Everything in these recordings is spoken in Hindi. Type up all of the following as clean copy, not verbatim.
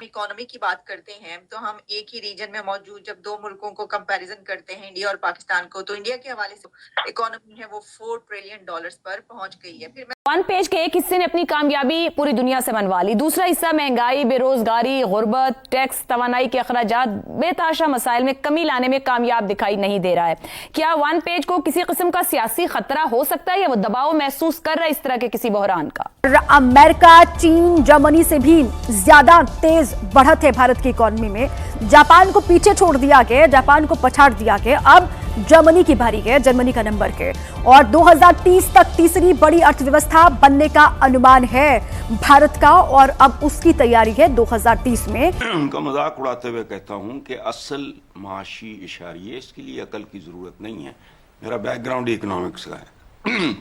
इकोनॉमी की बात करते हैं तो हम एक ही रीजन में मौजूद जब दो मुल्कों को कंपैरिजन करते हैं इंडिया और पाकिस्तान को, तो इंडिया के हवाले से इकोनॉमी है वो $4 ट्रिलियन पर पहुंच गई है। फिर वन पेज के एक हिस्से ने अपनी कामयाबी पूरी दुनिया से मनवा ली, दूसरा हिस्सा महंगाई, बेरोजगारी, गुर्बत, टैक्स, तवानाई के अखराजात, बेतहाशा मसाइल में कमी लाने में कामयाब दिखाई नहीं दे रहा है। क्या वन पेज को किसी किस्म का सियासी खतरा हो सकता है या वो दबाव महसूस कर रहा है इस तरह के किसी बहरान का? अमेरिका, चीन, जर्मनी से भी ज्यादा तेज बढ़त है भारत की इकोनॉमी में। जापान को पीछे छोड़ दिया गया, जापान को पछाड़ दिया गया, अब जर्मनी की बारी है, जर्मनी का नंबर के। और 2030 तक तीसरी बड़ी अर्थव्यवस्था बनने का अनुमान है भारत का, और अब उसकी तैयारी है 2030 में। उनका मजाक उड़ाते हुए कहता हूं कि असल माशी इशारिये, इसके लिए अकल की जरूरत नहीं है। मेरा बैकग्राउंड इकोनॉमिक्स का है।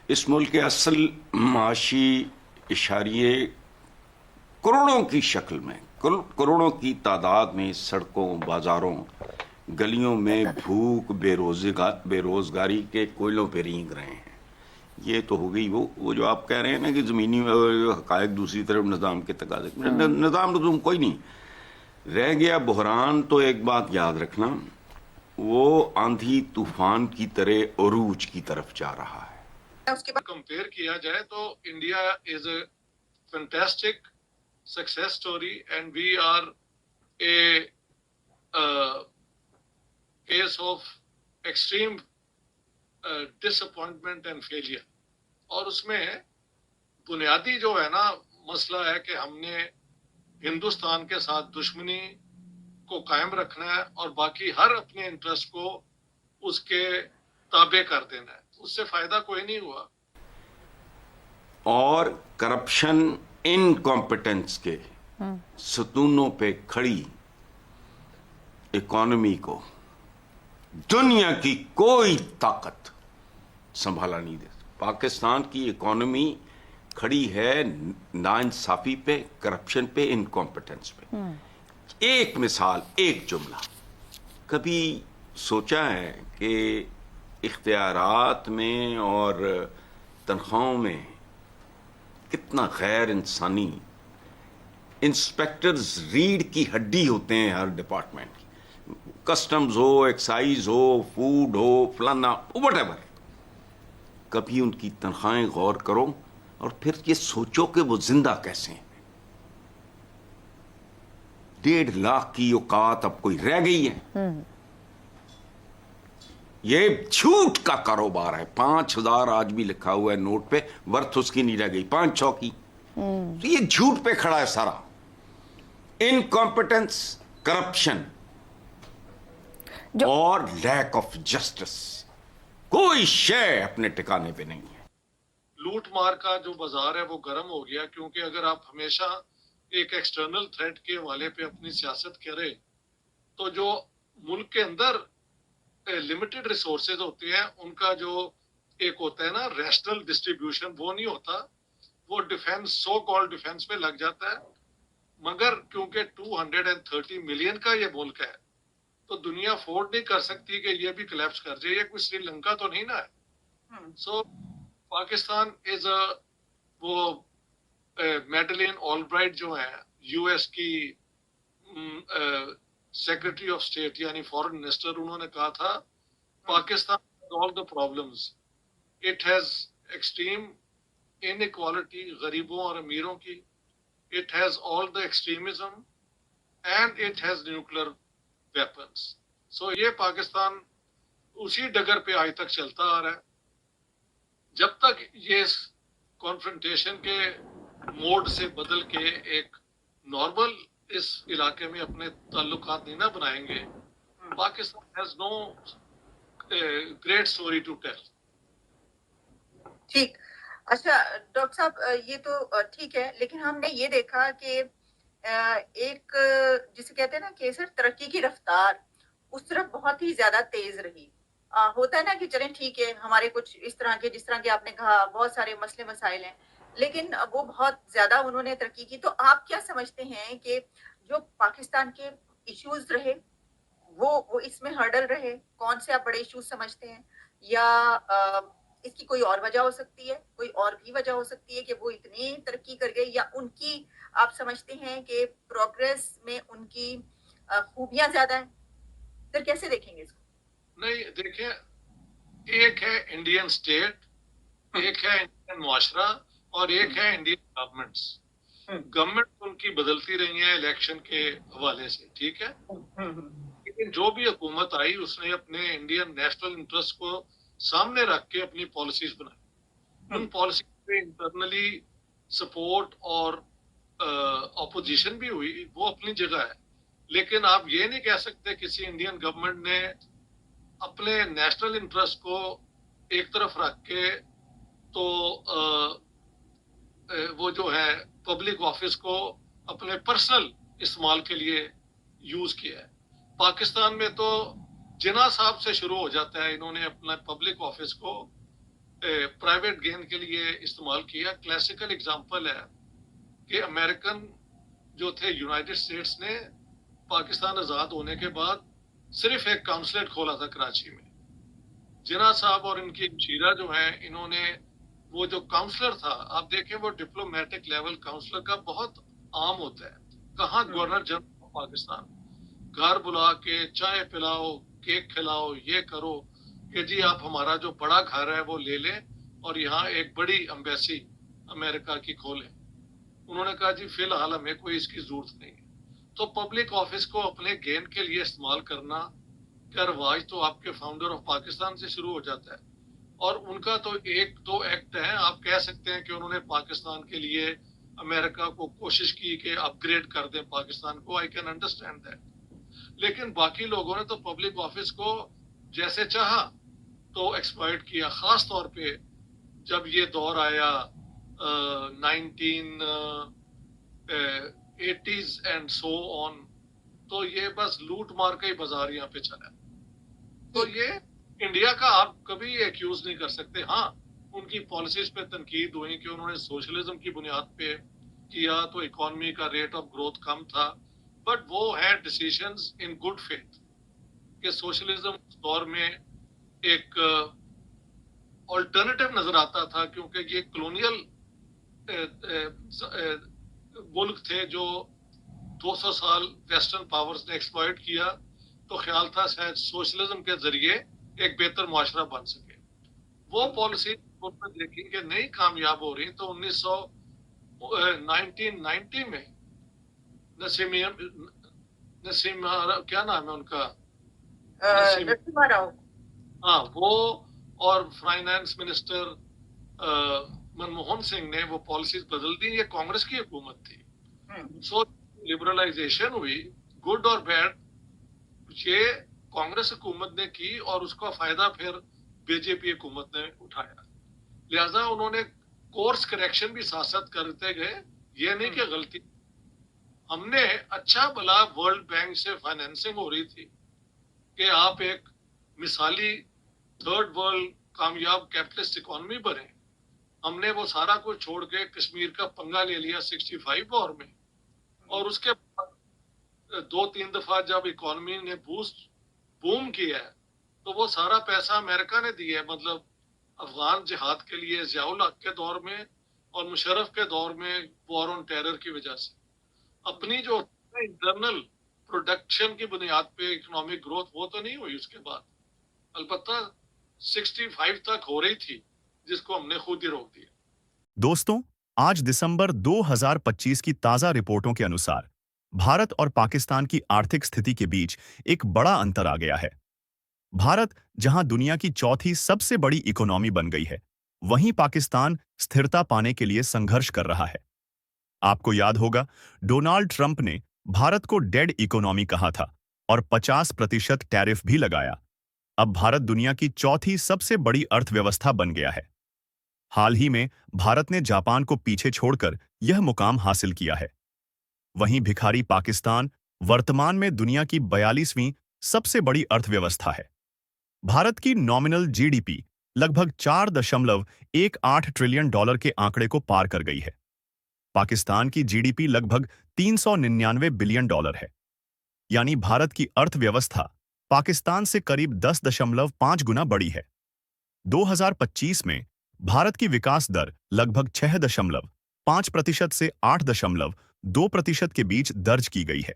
इस मुल्क के असल माशी इशारिये करोड़ों की शक्ल में, करोड़ों की तादाद में सड़कों, बाजारों, गलियों में भूख, बेरोजगारी के कोयलों पे रेंग रहे हैं। ये तो हो गई वो जो आप कह रहे हैं ना कि जमीनी हकायक, दूसरी तरफ निज़ाम के तकाज़े। निज़ाम तो कोई नहीं रह गया। बहरान तो एक बात याद रखना, वो आंधी तूफान की तरह अरूज की तरफ जा रहा है। उसके बाद कंपेयर किया जाए तो India is a fantastic success story and we are a case of extreme disappointment and failure. और उसमें बुनियादी जो है ना मसला है कि हमने हिंदुस्तान के साथ दुश्मनी को कायम रखना है और बाकी हर अपने इंटरेस्ट को उसके ताबे कर देना है। उससे फायदा कोई नहीं हुआ। और करप्शन, इनकॉम्पिटेंस के सतूनों पे खड़ी इकोनॉमी को दुनिया की कोई ताकत संभाला नहीं दे। पाकिस्तान की इकोनॉमी खड़ी है नाइंसाफी पे, करप्शन पे, इनकॉम्पिटेंस पे। एक मिसाल, एक जुमला, कभी सोचा है कि इख्तियारात में और तनख्वाहों में कितना गैर इंसानी इंस्पेक्टर्स रीढ़ की हड्डी होते हैं हर डिपार्टमेंट की, कस्टम्स हो, एक्साइज हो, फूड हो, फलाना व्हाटएवर। कभी उनकी तनख्वाहें गौर करो और फिर ये सोचो कि वो जिंदा कैसे हैं। 1.5 लाख की औकात अब कोई रह गई है? ये झूठ का कारोबार है। 5,000 आज भी लिखा हुआ है नोट पे, वर्थ उसकी नहीं रह गई 5-6 की। तो ये झूठ पे खड़ा है सारा। इनकॉम्पिटेंस, करप्शन और लैक ऑफ जस्टिस, कोई शय अपने ठिकाने पे नहीं है। लूट मार का जो बाजार है वो गर्म हो गया, क्योंकि अगर आप हमेशा एक एक्सटर्नल थ्रेट के हवाले पे अपनी सियासत करें तो जो मुल्क के अंदर लिमिटेड रिसोर्सेज होते हैं उनका जो एक होता है ना रैशनल डिस्ट्रीब्यूशन, वो नहीं होता। वो डिफेंस, सो कॉल्ड डिफेंस पे लग जाता है। मगर क्योंकि 230 मिलियन का ये मुल्क है तो दुनिया अफोर्ड नहीं कर सकती कि ये भी कोलैप्स कर जाए। ये कोई श्रीलंका तो नहीं ना है। सो पाकिस्तान इज वो मैडलिन ऑलब्राइट जो है यूएस की सेक्रेटरी ऑफ स्टेट यानी फॉरेन मिनिस्टर, उन्होंने कहा था Pakistan all the problems, it has extreme inequality, गरीबों और अमीरों की, it has all the extremism and it has nuclear weapons. So ये पाकिस्तान उसी डगर पे आज तक चलता आ रहा है। जब तक ये कॉन्फ्रंटेशन के मोड से बदल के एक नॉर्मल इस इलाके में अपने ताल्लुकात नहीं ना बनाएंगे, Pakistan has no great story to tell. ठीक, अच्छा डॉक्टर साहब, ये तो ठीक है, लेकिन हमने ये देखा कि एक जिसे कहते हैं ना कि सर तरक्की की रफ्तार उस तरफ बहुत ही ज्यादा तेज रही। होता है ना कि चलें ठीक है, हमारे कुछ इस तरह के, जिस तरह के आपने कहा, बहुत सारे मसले मसाइल हैं, लेकिन वो बहुत ज्यादा उन्होंने तरक्की की। तो आप क्या समझते हैं कि जो पाकिस्तान के इश्यूज रहे वो इसमें हर्डल रहे? कौन से आप बड़े इश्यूज समझते हैं? या इसकी कोई और वजह हो सकती है, कोई और भी वजह हो सकती है कि वो इतनी तरक्की कर गई, या उनकी आप समझते हैं कि प्रोग्रेस में उनकी खूबियां ज्यादा हैं? फिर कैसे देखेंगे इसको? नहीं, देखिए, एक है इंडियन स्टेट, एक है इंडियन मुआशरा और एक है इंडियन गवर्नमेंट्स। गवर्नमेंट उनकी बदलती रही है इलेक्शन के हवाले से, ठीक है, लेकिन जो भी हुकूमत आई उसने अपने इंडियन नेशनल इंटरेस्ट को सामने रख के अपनी पॉलिसीज बनाई। उन पॉलिसी पे इंटरनली सपोर्ट और ऑपोजिशन भी हुई, वो अपनी जगह है, लेकिन आप ये नहीं कह सकते किसी इंडियन गवर्नमेंट ने अपने नेशनल इंटरेस्ट को एक तरफ रख के तो वो जो है पब्लिक ऑफिस को अपने पर्सनल इस्तेमाल के लिए यूज किया है। पाकिस्तान में तो जिन्ना साहब से शुरू हो जाता है, इन्होंने अपना पब्लिक ऑफिस को प्राइवेट गेन के लिए इस्तेमाल किया। क्लासिकल एग्जांपल है कि अमेरिकन जो थे यूनाइटेड स्टेट्स ने पाकिस्तान आजाद होने के बाद सिर्फ एक काउंसलेट खोला था कराची में। जिन्ना साहब और इनकी शीरा जो है, इन्होंने वो जो काउंसलर था, आप देखें वो डिप्लोमेटिक लेवल काउंसलर का बहुत आम होता है। कहाँ गवर्नर जनरल ऑफ पाकिस्तान, घर बुला के चाय पिलाओ, केक खिलाओ, ये करो कि जी आप हमारा जो बड़ा घर है वो ले लें और यहाँ एक बड़ी एम्बेसी अमेरिका की खोलें। उन्होंने कहा जी फिलहाल हमें कोई इसकी जरूरत नहीं है। तो पब्लिक ऑफिस को अपने गेन के लिए इस्तेमाल करना का रवाज तो आपके फाउंडर ऑफ पाकिस्तान से शुरू हो जाता है, और उनका तो एक दो एक्ट है। आप कह सकते हैं कि उन्होंने पाकिस्तान के लिए अमेरिका को कोशिश की कि अपग्रेड कर दें पाकिस्तान को, आई कैन अंडरस्टैंड दैट, लेकिन बाकी लोगों ने तो पब्लिक ऑफिस को जैसे चाहा तो एक्सप्लॉइट किया। खास तौर पे जब ये दौर आया 1980s एंड सो ऑन, तो ये बस लूट मार का ही बाजार यहाँ पे चला। तो ये इंडिया का आप कभी एक्यूज नहीं कर सकते। हाँ, उनकी पॉलिसीज पे तनकीद हुई कि उन्होंने सोशलिज्म की बुनियाद पे किया तो इकोनॉमी का रेट ऑफ ग्रोथ कम था, बट वो है डिसीजंस इन गुड फेथ कि सोशलिज्म दौर में एक ऑल्टरनेटिव नजर आता था, क्योंकि ये कॉलोनियल मुल्क थे जो 200 साल वेस्टर्न पावर्स ने एक्सप्लॉइट किया, तो ख्याल था शायद सोशलिज्म के जरिए एक बेहतर मुआशरा बन सके। वो पॉलिसी उन्होंने देखी कि नहीं कामयाब हो रही, तो 1990 में नसीम क्या नाम है उनका, नरसिम्हा राव, हाँ, वो और फाइनेंस मिनिस्टर मनमोहन सिंह ने वो पॉलिसीज बदल दी। ये कांग्रेस की हुकूमत थी। सो लिबरलाइजेशन हुई, गुड और बैड, ये कांग्रेस हुकूमत ने की और उसका फायदा फिर बीजेपी हुकूमत ने उठाया। लिहाजा उन्होंने कोर्स करेक्शन भी साथ साथ करते गए, ये नहीं कि गलती। हमने अच्छा भला वर्ल्ड बैंक से फाइनेंसिंग हो रही थी कि आप एक मिसाली थर्ड वर्ल्ड कामयाब कैपिटलिस्ट इकोनॉमी बने। हमने वो सारा कुछ छोड़ के कश्मीर का पंगा ले लिया 65 वॉर में, और उसके बाद 2-3 दफा जब इकोनॉमी ने बूम किया है, तो वो सारा पैसा अमेरिका ने दिया है। मतलब अफगान जिहाद के लिए जियाउल हक के दौर में और मुशर्रफ के दौर में वॉर ऑन टेरर की वजह से अपनी जो इंटरनल प्रोडक्शन की बुनियाद पे इकोनॉमिक ग्रोथ वो तो नहीं हुई उसके बाद। अलबत्ता 65 तक हो रही थी, जिसको हमने खुद ही रोक दिया। दोस्तों, आज दिसंबर 2025 की ताजा रिपोर्टों के अनुसार भारत और पाकिस्तान की आर्थिक स्थिति के बीच एक बड़ा अंतर आ गया है। भारत जहां दुनिया की चौथी सबसे बड़ी इकोनॉमी बन गई है, वहीं पाकिस्तान स्थिरता पाने के लिए संघर्ष कर रहा है। आपको याद होगा, डोनाल्ड ट्रंप ने भारत को डेड इकोनॉमी कहा था और 50% टैरिफ भी लगाया। अब भारत दुनिया की चौथी सबसे बड़ी अर्थव्यवस्था बन गया है। हाल ही में भारत ने जापान को पीछे छोड़कर यह मुकाम हासिल किया है। वहीं भिखारी पाकिस्तान वर्तमान में दुनिया की 42वीं सबसे बड़ी अर्थव्यवस्था है। भारत की नॉमिनल जीडीपी लगभग $4.18 ट्रिलियन के आंकड़े को पार कर गई है। पाकिस्तान की जीडीपी लगभग $399 बिलियन है। यानी भारत की अर्थव्यवस्था पाकिस्तान से करीब 10.5 गुना बड़ी है। 2025 में भारत की विकास दर लगभग 6.5% से 8.2 2% के बीच दर्ज की गई है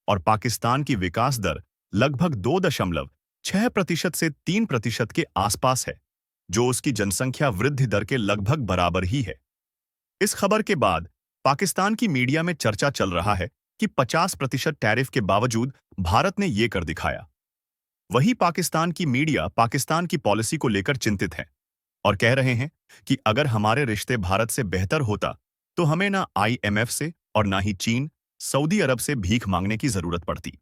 और पाकिस्तान की विकास दर लगभग 2.6% से 3% के आसपास है, जो उसकी जनसंख्या वृद्धि दर के लगभग बराबर ही है। इस खबर के बाद पाकिस्तान की मीडिया में चर्चा चल रहा है कि 50% टैरिफ के बावजूद भारत ने ये कर दिखाया। वही पाकिस्तान की मीडिया पाकिस्तान की पॉलिसी को लेकर चिंतित है और कह रहे हैं कि अगर हमारे रिश्ते भारत से बेहतर होता तो हमें ना IMF से और ना ही चीन, सऊदी अरब से भीख मांगने की जरूरत पड़ती।